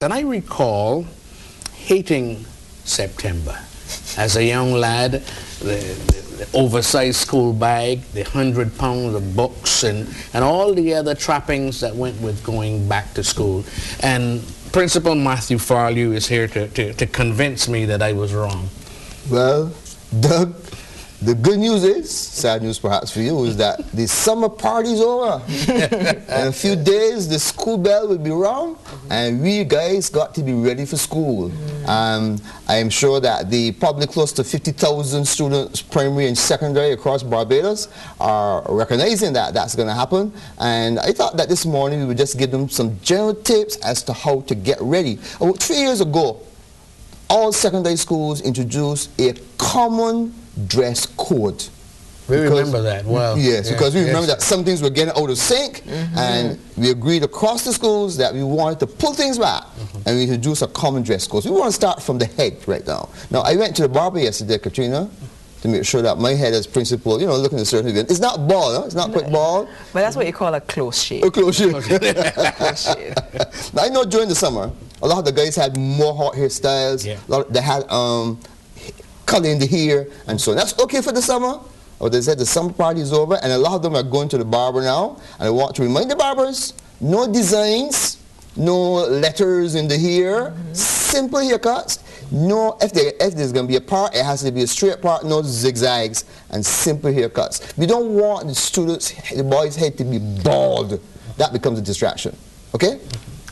And I recall hating September. As a young lad, the oversized school bag, the 100 pounds of books, and all the other trappings that went with going back to school. And Principal Matthew Farlew is here to convince me that I was wrong. Well, Doug, the good news is, sad news perhaps for you, is that the summer party's over. In a few days, the school bell will be rung, and we guys got to be ready for school. I am sure that the probably close to 50,000 students, primary and secondary across Barbados, are recognizing that that's going to happen. And I thought that this morning we would just give them some general tips as to how to get ready. About 3 years ago, all secondary schools introduced a common dress code. We remember that well. Yes, because we remember that some things were getting out of sync, and we agreed across the schools that we wanted to pull things back, and we introduced a common dress code. So we want to start from the head right now. Now, I went to the barber yesterday, Katrina, to make sure that my head as principal, you know, looking a certain way. It's not bald, huh? It's not quite bald. But that's what you call a close shave. A close shave. Close shave. Now, I know during the summer, a lot of the guys had more hot hairstyles. They had color in the hair, and so that's okay for the summer. Or they said the summer party is over, and a lot of them are going to the barber now. And I want to remind the barbers, no designs, no letters in the hair, simple haircuts. No, if there's going to be a part, it has to be a straight part, no zigzags, and simple haircuts. We don't want the students, the boys' head to be bald. That becomes a distraction. Okay?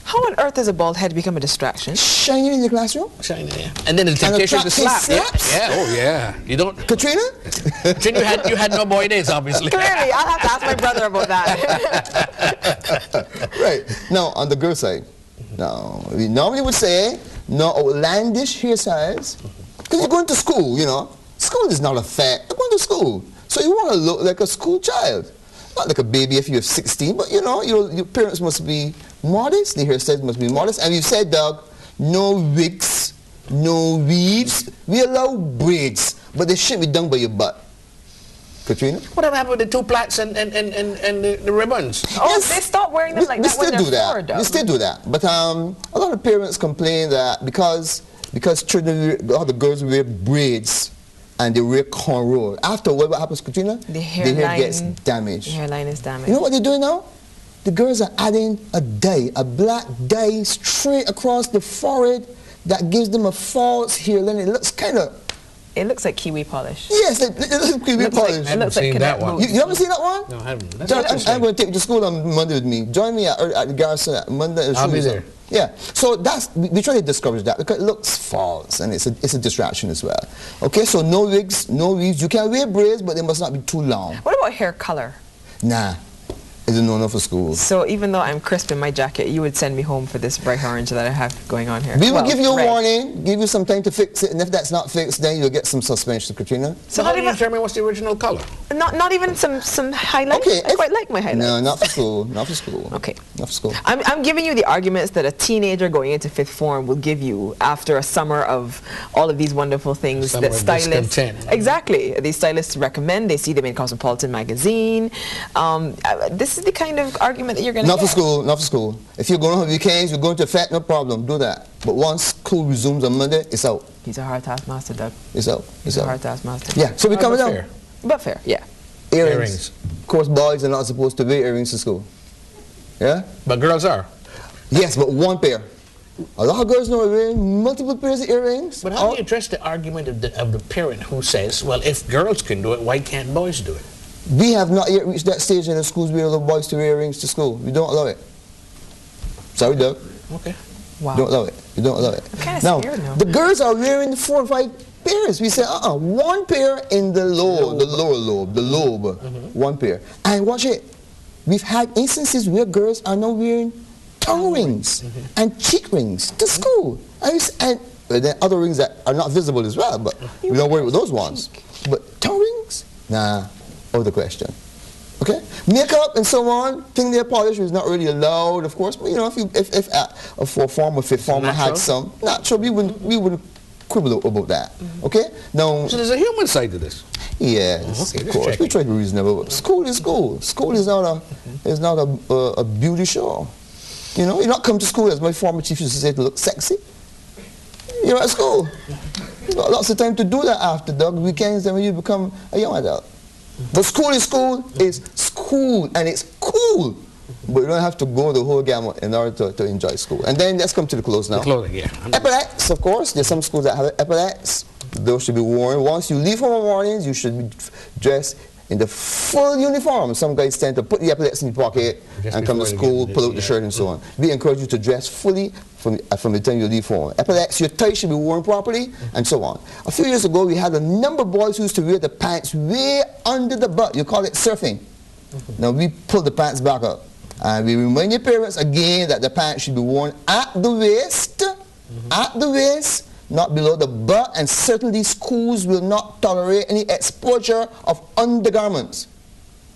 How on earth does a bald head become a distraction? Shining in the classroom. Shining, yeah. And then the temptation to slap. Yeah, oh yeah. You don't. Katrina? Katrina, you had no boy days, obviously. Clearly, I'll have to ask my brother about that. Right. Now, on the girl side, now, we normally would say, no outlandish hairstyles. Because you're going to school, you know. School is not a fact. You're going to school. So you want to look like a school child. Not like a baby if you're 16, but you know, your parents must be modest, the hairstyles must be modest. And you said, Doug, no wigs, no weaves. We allow braids, but they shouldn't be done by your butt. Katrina? What happened with the two plaits and the ribbons? Oh, yes, they stopped wearing them like that when they're 4, Doug. We still do that. But a lot of parents complain that because children, all the girls wear braids, and they wear cornrow. After what happens, Katrina? The hair gets damaged. The hairline is damaged. You know what they're doing now? The girls are adding a dye, a black dye straight across the forehead that gives them a false hairline. It looks kind of... It looks like kiwi polish. Yes, it looks like kiwi polish. I haven't seen that one. You haven't seen that one? No, I haven't. I'm going to take you to school on Monday with me. Join me at the Garrison at Monday. I'll be there. Yeah, so we try to discourage that because it looks false and it's a distraction as well. Okay, so no wigs, no weaves. You can wear braids, but they must not be too long. What about hair color? Nah, it's a no-no for school. So even though I'm crisp in my jacket, you would send me home for this bright orange that I have going on here? We will give you a warning, give you some time to fix it, and if that's not fixed, then you'll get some suspension, Katrina. So how do you determine what's the original color? Not even some highlights? Okay, I quite like my highlights. No, not for school, not for school. Okay. Not for school. I'm giving you the arguments that a teenager going into 5th form will give you after a summer of all of these wonderful things that stylists... Exactly. These stylists recommend. They see them in Cosmopolitan magazine. This is the kind of argument that you're going to get. Not for school, not for school. If you're going on weekends, you're going to a fete, no problem, do that. But once school resumes on Monday, it's out. He's a hard taskmaster, Doug. It's out. He's a hard taskmaster. Yeah, so we coming down. But fair, yeah. Earrings. Of course, boys are not supposed to wear earrings to school. Yeah? But girls are. Yes, but one pair. A lot of girls know wearing multiple pairs of earrings. But how do you address the argument of the parent who says, well, if girls can do it, why can't boys do it? We have not yet reached that stage in the schools where allow boys to wear earrings to school. We don't allow it. Sorry, Doug. Okay. Wow. Don't allow it. You don't allow it. Now, the girls are wearing 4 or 5 pairs. We say, one pair in the lower lobe, one pair. And watch it. We've had instances where girls are now wearing tongue rings and cheek rings to school. And then other rings that are not visible as well, but we don't worry with those ones. But tongue rings? Nah, out of the question. Okay, makeup and so on, fingernail polish is not really allowed, of course. But you know, if a 4th form or 5th former had some natural, we wouldn't quibble about that. Okay, now. So there's a human side to this. Yes, of course. We try to be reasonable. School is school. School is not a beauty show. You know, you're not coming to school, as my former chief used to say, to look sexy. You're at school. You've got lots of time to do that after, Doug. Weekends, then when you become a young adult. But school, and it's cool. But you don't have to go the whole gamut in order to enjoy school. And then let's come to the clothes now. The clothing, yeah. Epaulets, of course. There's some schools that have epaulets. Those should be worn. Once you leave home in the mornings, you should be dressed in the full uniform. Some guys tend to put the epaulets in your pocket and come to school, pull out the shirt and so on. We encourage you to dress fully from the time you leave home. Epaulets, your tie should be worn properly, and so on. A few years ago, we had a number of boys who used to wear the pants way under the butt. You call it surfing. Now we pull the pants back up. And we remind your parents again that the pants should be worn at the waist, not below the butt, and certainly schools will not tolerate any exposure of undergarments.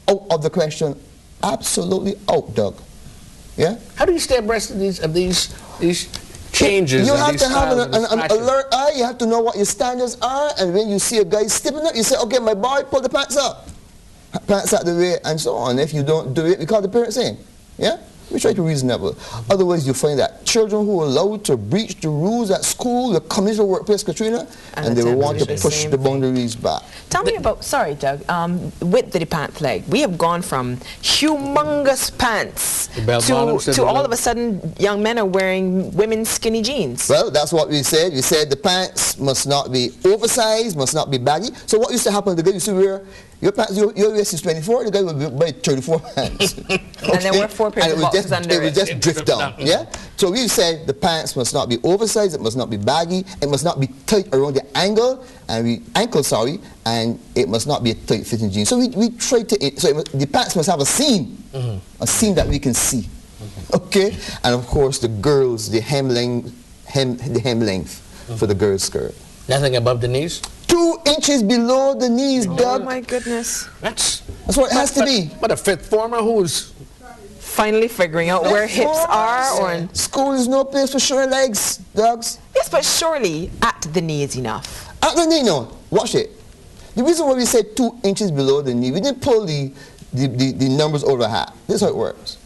Out of the question, absolutely out, Doug. Yeah? How do you stay abreast of these changes? You have to have an alert eye. You have to know what your standards are, and when you see a guy stepping up, you say, okay, my boy, pull the pants up. Pants out the way, and so on. If you don't do it, we call the parents in. Yeah? We try to reason that. Otherwise, you find that children who are allowed to breach the rules at school will come into the workplace, Katrina, and they will want to push the boundaries back. Tell me about, sorry, Doug, with the pant leg. We have gone from humongous pants to all of a sudden young men are wearing women's skinny jeans. Well, that's what we said. We said the pants must not be oversized, must not be baggy. So what used to happen, the guy used to wear your pants, your waist is 24, the guy would buy 34 pants. Okay? And there were 4 pairs of boxes under it. It would just drift down, yeah? So we said the pants must not be oversized, it must not be baggy, it must not be tight around the ankle, and it must not be a tight fitting jeans. So we tried to, the pants must have a seam that we can see, okay? And of course the girls, the hem length for the girls' skirt. Nothing above the knees? 2 inches below the knees, Doug. Oh my goodness. That's what it has to be. But a fifth former who's finally figuring out where hips are, or school is no place for short legs, Dogs. Yes, but surely at the knee is enough. At the knee, no. Watch it. The reason why we said 2 inches below the knee, we didn't pull the numbers over half. This is how it works.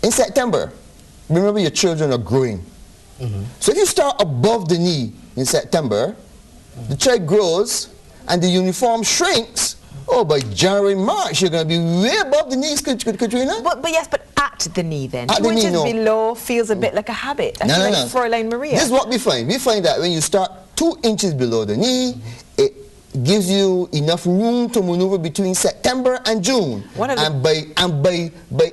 In September, remember your children are growing. So if you start above the knee in September, the child grows and the uniform shrinks. Oh, by January, March, you're going to be way above the knees, Katrina. But yes, but at the knee then. At 2 inches below feels a bit like a habit. I feel like Fräulein Maria. This is what we find. We find that when you start 2 inches below the knee, it gives you enough room to maneuver between September and June. And by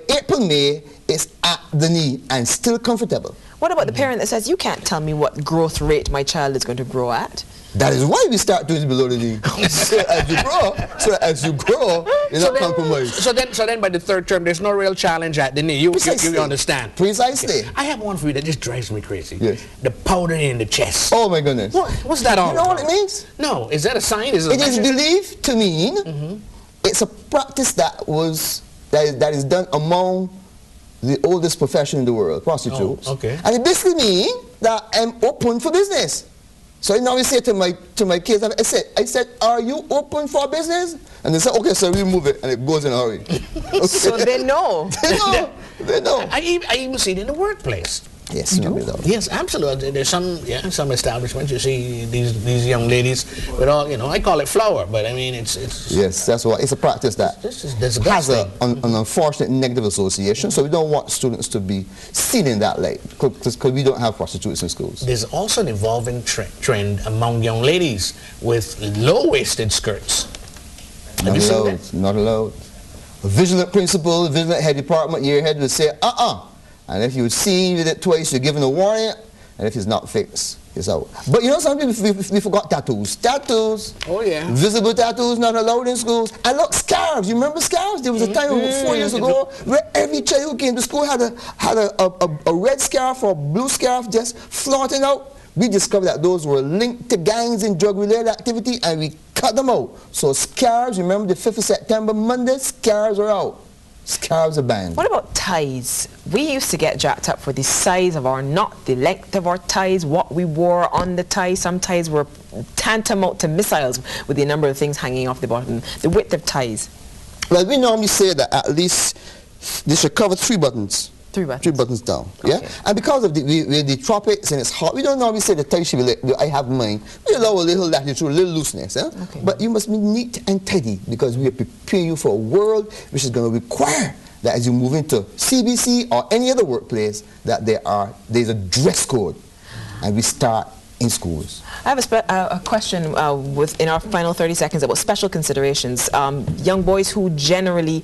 April, May, it's at the knee and still comfortable. What about the parent that says, you can't tell me what growth rate my child is going to grow at? That is why we start doing below the knee. So as you grow, you're not compromised. So then by the third term, there's no real challenge at the knee. You understand. Precisely. Okay. I have one for you that just drives me crazy. Yes. The powder in the chest. Oh my goodness. What's that all about? You know what it means? No. Is that a sign? Is it is believed to mean it's a practice that is done among the oldest profession in the world, prostitutes. Oh, okay. And it basically means that I'm open for business. So now we say to my kids, I said, are you open for business? And they say, okay, so we move it, and it goes in a hurry. Okay. So they know. They know. I even see it in the workplace. Yes, you do? Yes, absolutely. There's some establishments you see these young ladies with all, I call it flower, but I mean it's yes, that's why it's a practice that has an unfortunate negative association. So we don't want students to be seen in that light because we don't have prostitutes in schools. There's also an evolving trend among young ladies with low-waisted skirts. Not allowed. A vigilant principal, a vigilant head department, your head would say, and if you see with it twice, you're given a warning, and if it's not fixed, it's out. But something we forgot tattoos. Tattoos. Oh, yeah. Visible tattoos not allowed in schools. And look, scarves. You remember scarves? There was a time 4 years ago where every child who came to school had a red scarf or a blue scarf just flaunting out. We discovered that those were linked to gangs and drug-related activity, and we cut them out. So scarves, remember the 5th of September, Monday, scarves are out. Scarves are banned. What about ties? We used to get jacked up for the size of our knot, the length of our ties, what we wore on the tie. Some ties were tantamount to missiles with the number of things hanging off the bottom. The width of ties. Well, we normally say that at least they should cover 3 buttons. 3 buttons. 3 buttons down. Okay. Yeah. And because of the tropics and it's hot, we don't normally say the tie should be like I have mine. We allow a little latitude, a little looseness. Eh? Okay. But you must be neat and tidy because we are preparing you for a world which is going to require that as you move into CBC or any other workplace, that there's a dress code, and we start in schools. I have a question in our final 30 seconds about special considerations. Young boys who generally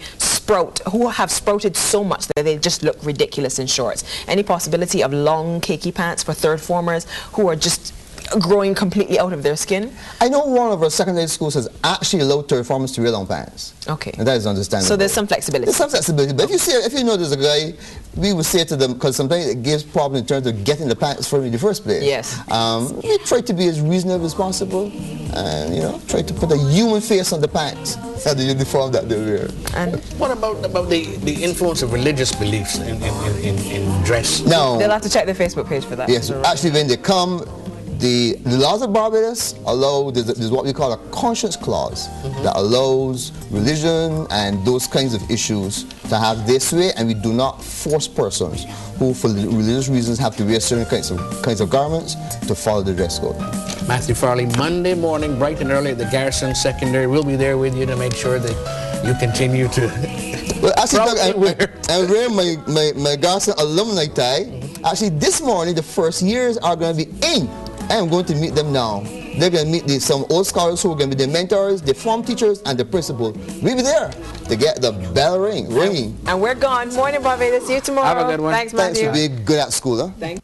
who have sprouted so much that they just look ridiculous in shorts. Any possibility of long khaki pants for third formers who are just growing completely out of their skin? I know one of our secondary schools has actually allowed third formers to wear long pants. Okay. And that is understandable. So there's some flexibility. There's some flexibility. But if you know there's a guy, we would say to them, because sometimes it gives problems in terms of getting the pants for in the first place. Yes. We try to be as reasonable as possible and, you know, try to put a human face on the pants and the uniform that they wear. And what about the influence of religious beliefs in dress? No. They'll have to check their Facebook page for that. Yes. Actually, when they come, the laws of Barbados allow, there's what we call a conscience clause that allows religion and those kinds of issues to have their sway, and we do not force persons who for religious reasons have to wear certain kinds of garments to follow the dress code. Matthew Farley, Monday morning, bright and early at the Garrison Secondary. We'll be there with you to make sure that you continue to well, actually, I'm wearing my Garrison alumni tie. Actually, this morning, the first years are going to be in. I am going to meet them now. They're going to meet some old scholars who are going to be their mentors, the form teachers, and the principal. We'll be there to get the bell ringing. And we're gone. Morning, Barbados. See you tomorrow. Have a good one. Thanks, Matthew. Thanks for being good at school. Huh? Thanks.